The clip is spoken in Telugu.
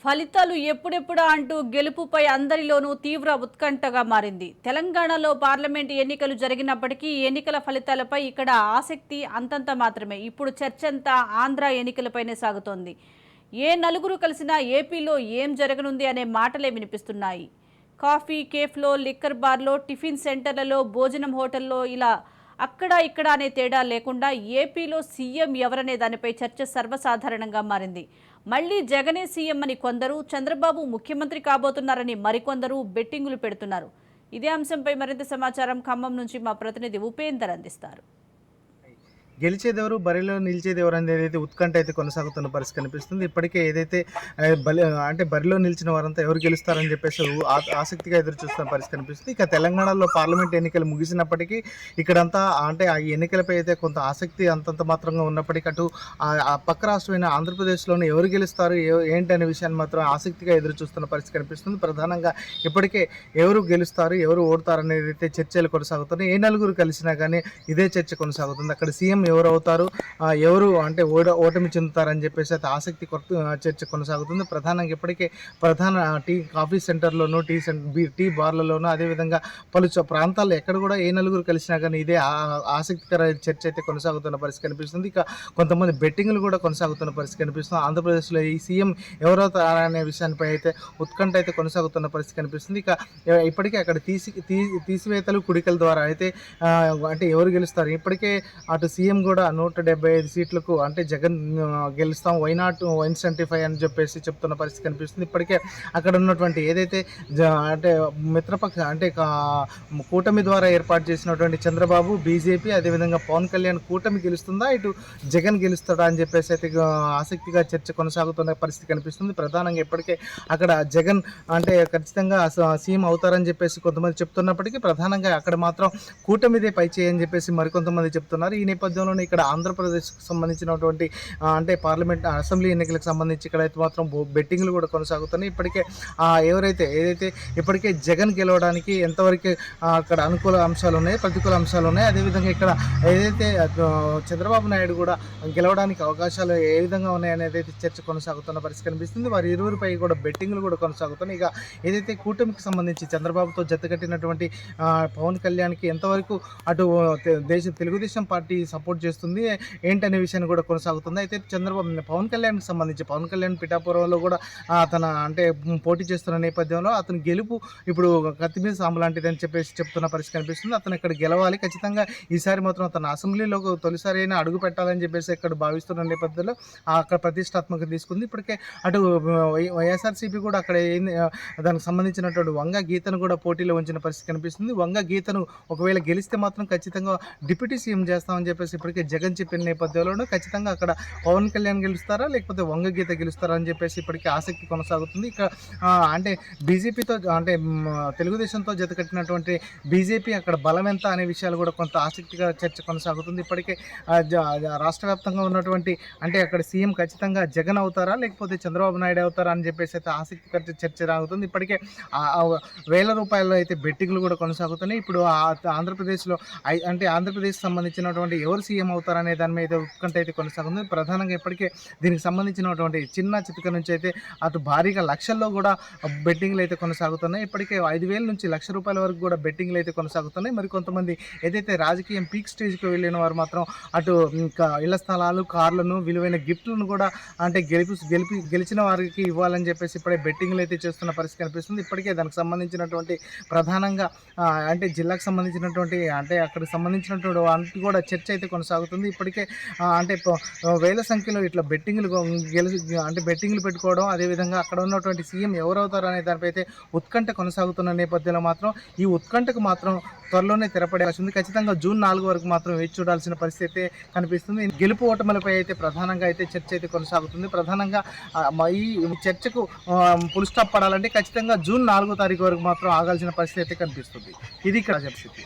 ఫలితాలు ఎప్పుడెప్పుడా అంటూ గెలుపుపై అందరిలోనూ తీవ్ర ఉత్కంఠగా మారింది. తెలంగాణలో పార్లమెంటు ఎన్నికలు జరిగినప్పటికీ ఎన్నికల ఫలితాలపై ఇక్కడ ఆసక్తి అంతంత మాత్రమే. ఇప్పుడు చర్చంతా ఆంధ్ర ఎన్నికలపైనే సాగుతోంది. ఏ నలుగురు కలిసినా ఏపీలో ఏం జరగనుంది అనే మాటలే వినిపిస్తున్నాయి. కాఫీ కేఫ్లో, లిక్కర్ బార్లో, టిఫిన్ సెంటర్లలో, భోజనం హోటల్లో ఇలా అక్కడ ఇక్కడ అనే తేడా లేకుండా ఏపీలో సీఎం ఎవరనే దానిపై చర్చ సర్వసాధారణంగా మారింది. మళ్లీ జగనే సీఎం అని కొందరు, చంద్రబాబు ముఖ్యమంత్రి కాబోతున్నారని మరికొందరు బెట్టింగులు పెడుతున్నారు. ఇదే అంశంపై మరింత సమాచారం ఖమ్మం నుంచి మా ప్రతినిధి ఉపేందర్ అందిస్తారు. గెలిచేదెవరు, బరిలో నిలిచేదెవరు అనేది ఉత్కంఠ అయితే కొనసాగుతున్న పరిస్థితి కనిపిస్తుంది. ఇప్పటికే ఏదైతే బరిలో నిలిచిన వారంతా ఎవరు గెలుస్తారని చెప్పేసి ఆసక్తిగా ఎదురు చూస్తున్న పరిస్థితి కనిపిస్తుంది. ఇక తెలంగాణలో పార్లమెంట్ ఎన్నికలు ముగిసినప్పటికీ ఇక్కడంతా ఆ ఎన్నికలపై అయితే కొంత ఆసక్తి అంతంత మాత్రంగా ఉన్నప్పటికీ అటు ఆ పక్క రాష్ట్రమైన ఆంధ్రప్రదేశ్లోనే ఎవరు గెలుస్తారు ఏంటి అనే విషయాన్ని మాత్రం ఆసక్తిగా ఎదురు చూస్తున్న పరిస్థితి కనిపిస్తుంది. ప్రధానంగా ఇప్పటికే ఎవరు గెలుస్తారు, ఎవరు ఓడతారు అనేది అయితే చర్చలు కొనసాగుతున్నాయి. ఏ నలుగురు కలిసినా కానీ ఇదే చర్చ కొనసాగుతుంది. అక్కడ సీఎం ఎవరు అవుతారు, ఎవరు ఓటమి చెందుతారని చెప్పేసి అయితే ఆసక్తి చర్చ కొనసాగుతుంది. ప్రధానంగా ఇప్పటికే కాఫీ సెంటర్లోనూ, టీ బార్లలోనూ, అదేవిధంగా పలు ప్రాంతాల్లో ఎక్కడ కూడా ఏ నలుగురు కలిసినా కానీ ఇదే ఆసక్తికర చర్చ అయితే కొనసాగుతున్న పరిస్థితి కనిపిస్తుంది. ఇక కొంతమంది బెట్టింగ్లు కూడా కొనసాగుతున్న పరిస్థితి కనిపిస్తుంది. ఆంధ్రప్రదేశ్లో ఈ సీఎం ఎవరవుతారనే విషయానిపై అయితే ఉత్కంఠ అయితే కొనసాగుతున్న పరిస్థితి కనిపిస్తుంది. ఇక ఇప్పటికే అక్కడ తీసివేతలు, కుడికల ద్వారా అయితే ఎవరు గెలుస్తారు, ఇప్పటికే అటు సీఎం కూడా 175 సీట్లకు జగన్ గెలుస్తాం, వైనాట్ 175 అని చెప్పేసి చెప్తున్న పరిస్థితి కనిపిస్తుంది. ఇప్పటికే అక్కడ ఉన్నటువంటి ఏదైతే మిత్రపక్ష కూటమి ద్వారా ఏర్పాటు చేసినటువంటి చంద్రబాబు, బీజేపీ, అదేవిధంగా పవన్ కళ్యాణ్ కూటమి గెలుస్తుందా, ఇటు జగన్ గెలుస్తాడా అని చెప్పేసి అయితే ఆసక్తిగా చర్చ కొనసాగుతున్న పరిస్థితి కనిపిస్తుంది. ప్రధానంగా ఇప్పటికే అక్కడ జగన్ ఖచ్చితంగా సీఎం అవుతారని చెప్పేసి కొంతమంది చెప్తున్నప్పటికీ ప్రధానంగా అక్కడ మాత్రం కూటమిదే పై చేయని చెప్పేసి మరికొంతమంది చెప్తున్నారు. ఈ నేపథ్యంలోనే ఇక్కడ ఆంధ్రప్రదేశ్కి సంబంధించినటువంటి పార్లమెంట్ అసెంబ్లీ ఎన్నికలకు సంబంధించి ఇక్కడైతే మాత్రం బెట్టింగ్లు కూడా కొనసాగుతున్నాయి. ఇప్పటికే ఏదైతే ఇప్పటికే జగన్ గెలవడానికి ఎంతవరకు అక్కడ అనుకూల అంశాలు ఉన్నాయి, ప్రతికూల అంశాలు ఉన్నాయి. అదేవిధంగా ఇక్కడ ఏదైతే చంద్రబాబు నాయుడు కూడా గెలవడానికి అవకాశాలు ఏ విధంగా ఉన్నాయనేది అయితే చర్చ కొనసాగుతున్న పరిస్థితి కనిపిస్తుంది. వారి ఇరువురిపై కూడా బెట్టింగ్లు కూడా కొనసాగుతున్నాయి. ఇక ఏదైతే కూటమికి సంబంధించి చంద్రబాబుతో జతకట్టినటువంటి పవన్ కళ్యాణ్కి ఎంతవరకు అటు తెలుగుదేశం పార్టీ సపోర్ట్ చేస్తుంది ఏంటనే విషయాన్ని కూడా కొనసాగుతుంది. అయితే పవన్ కళ్యాణ్ పిఠాపురంలో కూడా తన పోటీ చేస్తున్న నేపథ్యంలో అతని గెలుపు ఇప్పుడు కత్తి మీద సాము లాంటిది అని చెప్పేసి చెప్తున్న పరిస్థితి కనిపిస్తుంది. అతను ఇక్కడ గెలవాలి, ఖచ్చితంగా ఈసారి మాత్రం తన అసెంబ్లీలోకి తొలిసారి అయినా అడుగు పెట్టాలని చెప్పేసి ఇక్కడ భావిస్తున్న నేపథ్యంలో అక్కడ ప్రతిష్టాత్మక తీసుకుంది. ఇప్పటికే అటు వైఎస్ఆర్సీపీ కూడా అక్కడ దానికి సంబంధించినటువంటి వంగ గీతను కూడా పోటీలో ఉంచిన పరిస్థితి కనిపిస్తుంది. వంగ గీతను ఒకవేళ గెలిస్తే మాత్రం ఖచ్చితంగా డిప్యూటీ సీఎం చేస్తామని చెప్పేసి ఇప్పటికే జగన్ చెప్పిన నేపథ్యంలోనూ ఖచ్చితంగా అక్కడ పవన్ కళ్యాణ్ గెలుస్తారా లేకపోతే వంగ గీత గెలుస్తారా అని చెప్పేసి ఇప్పటికే ఆసక్తి కొనసాగుతుంది. ఇక బీజేపీతో తెలుగుదేశంతో జతకట్టినటువంటి బీజేపీ అక్కడ బలం ఎంత అనే విషయాలు కూడా కొంత ఆసక్తిగా చర్చ కొనసాగుతుంది. ఇప్పటికే రాష్ట్ర వ్యాప్తంగా ఉన్నటువంటి అక్కడ సీఎం ఖచ్చితంగా జగన్ అవుతారా లేకపోతే చంద్రబాబు నాయుడు అవుతారా అని చెప్పేసి అయితే ఆసక్తికర చర్చ రాగుతుంది. ఇప్పటికే వేల రూపాయల్లో అయితే బెట్టింగ్లు కూడా కొనసాగుతున్నాయి. ఇప్పుడు ఆంధ్రప్రదేశ్లో ఆంధ్రప్రదేశ్ సంబంధించినటువంటి ఎవరు సీఎం అవుతారనే దాని మీద ఉత్కంఠ అయితే కొనసాగుతుంది. ప్రధానంగా ఇప్పటికే దీనికి సంబంధించినటువంటి చిన్న చితక నుంచి అయితే అటు భారీగా లక్షల్లో కూడా బెట్టింగ్లు అయితే కొనసాగుతున్నాయి. ఇప్పటికే 5,000 నుంచి ₹1,00,000 వరకు కూడా బెట్టింగ్లు అయితే కొనసాగుతున్నాయి. మరి కొంతమంది ఏదైతే రాజకీయం పీక్ స్టేజ్కి వెళ్ళిన వారు మాత్రం అటు ఇంకా ఇళ్ల స్థలాలు, కార్లను, విలువైన గిఫ్ట్లను కూడా గెలిచిన వారికి ఇవ్వాలని చెప్పేసి ఇప్పుడే బెట్టింగ్లు అయితే చేస్తున్న పరిస్థితి కనిపిస్తుంది. ఇప్పటికే దానికి సంబంధించినటువంటి ప్రధానంగా జిల్లాకు సంబంధించినటువంటి అక్కడికి సంబంధించినటువంటి వాటికి కూడా చర్చ అయితే కొనసాగుతుంది. ఇప్పటికే వేల సంఖ్యలో ఇట్లా బెట్టింగ్లు పెట్టుకోవడం, అదేవిధంగా అక్కడ ఉన్నటువంటి సీఎం ఎవరవుతారు అనే దానిపై అయితే ఉత్కంఠ కొనసాగుతున్న నేపథ్యంలో మాత్రం ఈ ఉత్కంఠకు మాత్రం త్వరలోనే తెరపడే ఉంది. ఖచ్చితంగా జూన్ 4 వరకు మాత్రం వేచి చూడాల్సిన పరిస్థితి అయితే కనిపిస్తుంది. గెలుపు ఓటములపై అయితే ప్రధానంగా అయితే చర్చ అయితే కొనసాగుతుంది. ప్రధానంగా ఈ చర్చకు ఫుల్ స్టాప్ పడాలంటే ఖచ్చితంగా జూన్ 4వ తారీఖు వరకు మాత్రం ఆగాల్సిన పరిస్థితి అయితే కనిపిస్తుంది. ఇది ఇక్కడ పరిస్థితి.